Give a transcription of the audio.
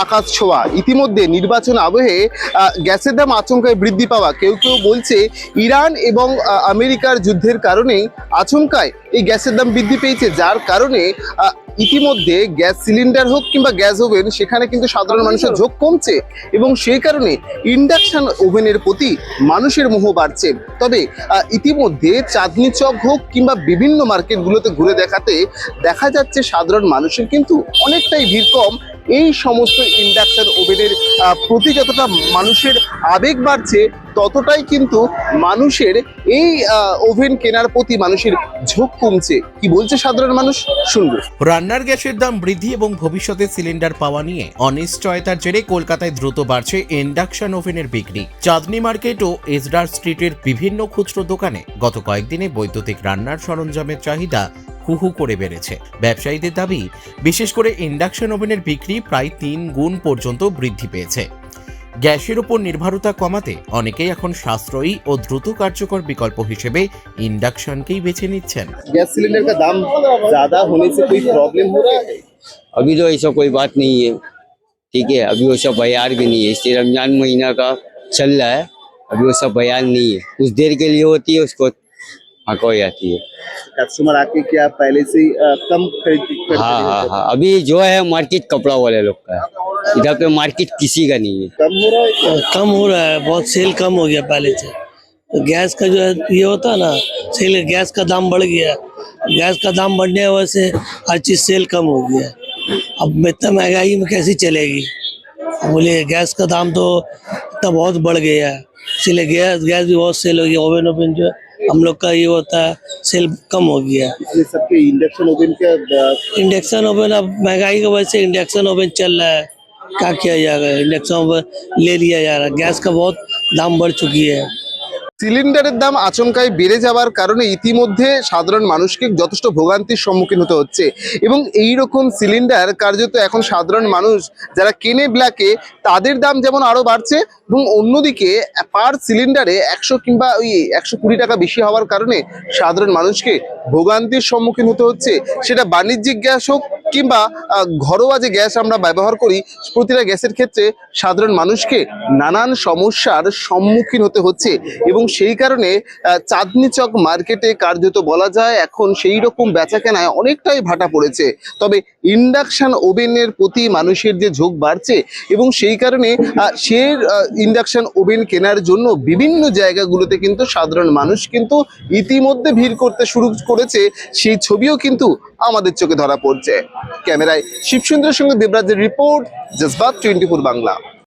আকাশ ছোঁয়া। ইতিমধ্যে নির্বাচন আবহে গ্যাসের দাম আচমকায় বৃদ্ধি পাওয়া, কেউ কেউ বলছে ইরান এবং আমেরিকার যুদ্ধের কারণেই আচমকায় এই গ্যাসের দাম বৃদ্ধি পেয়েছে, যার কারণে ইতিমধ্যে গ্যাস সিলিন্ডার হোক কিংবা গ্যাস ওভেন, সেখানে কিন্তু সাধারণ মানুষের ঝোঁক কমছে এবং সেই কারণে ইন্ডাকশন ওভেনের প্রতি মানুষের মোহ বাড়ছে। তবে ইতিমধ্যে চাঁদনি চক হোক কিংবা বিভিন্ন মার্কেটগুলোতে ঘুরে দেখাতে দেখা যাচ্ছে সাধারণ মানুষের কিন্তু অনেকটাই ভিড় কম। এই সমস্ত ইন্ডাকশন ওভেনের প্রতি যতটা মানুষের আবেগ বাড়ছে, ততটাই কিন্তু মানুষের এই ওভেন কেনার প্রতি মানুষের ঝোঁক কমছে। কি বলছে সাধারণ মানুষ, শুনবো। রান্নার গ্যাসের দাম বৃদ্ধি এবং ভবিষ্যতে সিলিন্ডার পাওয়া নিয়ে অনিশ্চয়তার জেরে কলকাতায় দ্রুত বাড়ছে ইন্ডাকশন ওভেনের বিক্রি। চাঁদনি মার্কেট ও এসডার স্ট্রিটের বিভিন্ন খুচরো দোকানে গত কয়েকদিনে বৈদ্যুতিক রান্নার সরঞ্জামের চাহিদা হু করে বেড়েছে। ব্যবসায়ীদের দাবি, বিশেষ করে ইন্ডাকশন ওভেনের বিক্রি প্রায় 3 গুণ পর্যন্ত বৃদ্ধি পেয়েছে। গ্যাসের উপর নির্ভরতা কমাতে অনেকেই এখন সাশ্রয়ী ও দ্রুত কার্যকর বিকল্প হিসেবে इंडक्शन बेছে নিচ্ছেন। गैस सिलेंडर का दाम ज्यादा होने से कोई प्रॉब्लम हो रहा है? अभी तो ऐसा कोई बात नहीं है, ठीक है। अभी वो सब बयान भी नहीं है, इसलिए रमजान महीना का चल रहा है, अभी वो सब बयान नहीं है। कुछ देर के लिए होती है, उसको हकवाई जाती है। कस्टमर आके क्या पहले से कम खरीद? हाँ, अभी जो है मार्केट कपड़ा वाले लोग का है, इधर पे मार्केट किसी का नहीं है। कम हो रहा है? कम हो रहा है, बहुत सेल कम हो गया पहले से। तो गैस का जो है ये होता है ना, सेल गैस का दाम बढ़ गया, गैस का दाम बढ़ने की वजह से हर चीज़ सेल कम हो गया। अब इतना महंगाई में कैसी चलेगी? बोले गैस का दाम तो इतना बहुत बढ़ गया है, इसलिए गैस भी बहुत सेल हो गया। ओवन जो हम लोग का ये होता है, सेल कम हो गया। इसलिए सबके इंडक्शन ओवन का इंडक्शन ओवन, अब महंगाई की वजह से इंडक्शन ओवन चल रहा है, क्या किया जाएगा? इंडक्शन ओवन ले लिया जा रहा है, गैस का बहुत दाम बढ़ चुकी है। সিলিন্ডারের দাম আচমকায় বেড়ে যাওয়ার কারণে ইতিমধ্যে সাধারণ মানুষকে যথেষ্ট ভোগান্তির সম্মুখীন হতে হচ্ছে এবং এই রকম সিলিন্ডার কার্যত এখন সাধারণ মানুষ যারা কেনে ব্ল্যাকে, তাদের দাম যেমন আরো বাড়ছে এবং অন্যদিকে পার সিলিন্ডারে 100 কিংবা ওই 120 টাকা বেশি হওয়ার কারণে সাধারণ মানুষকে ভোগান্তির সম্মুখীন হতে হচ্ছে। সেটা বাণিজ্যিক গ্যাস হোক কিংবা ঘরোয়া যে গ্যাস আমরা ব্যবহার করি, প্রতিটা গ্যাসের ক্ষেত্রে সাধারণ মানুষকে নানান সমস্যার সম্মুখীন হতে হচ্ছে এবং সেই কারণে চাঁদনি চক মার্কেটে কার্যত বলা যায় এখন সেই রকম বেচা কেনায় অনেকটাই ভাটা পড়েছে। তবে ইন্ডাকশন ওভেনের প্রতি মানুষের যে ঝোঁক বাড়ছে এবং সেই কারণে সে ইন্ডাকশন ওভেন কেনার জন্য বিভিন্ন জায়গাগুলোতে কিন্তু সাধারণ মানুষ কিন্তু ইতিমধ্যে ভিড় করতে শুরু করেছে, সেই ছবিও কিন্তু আমাদের চোখে ধরা পড়ছে। ক্যামেরায় শিবসুন্দরের সঙ্গে দেবরাজের রিপোর্ট, জজবাত 24 বাংলা।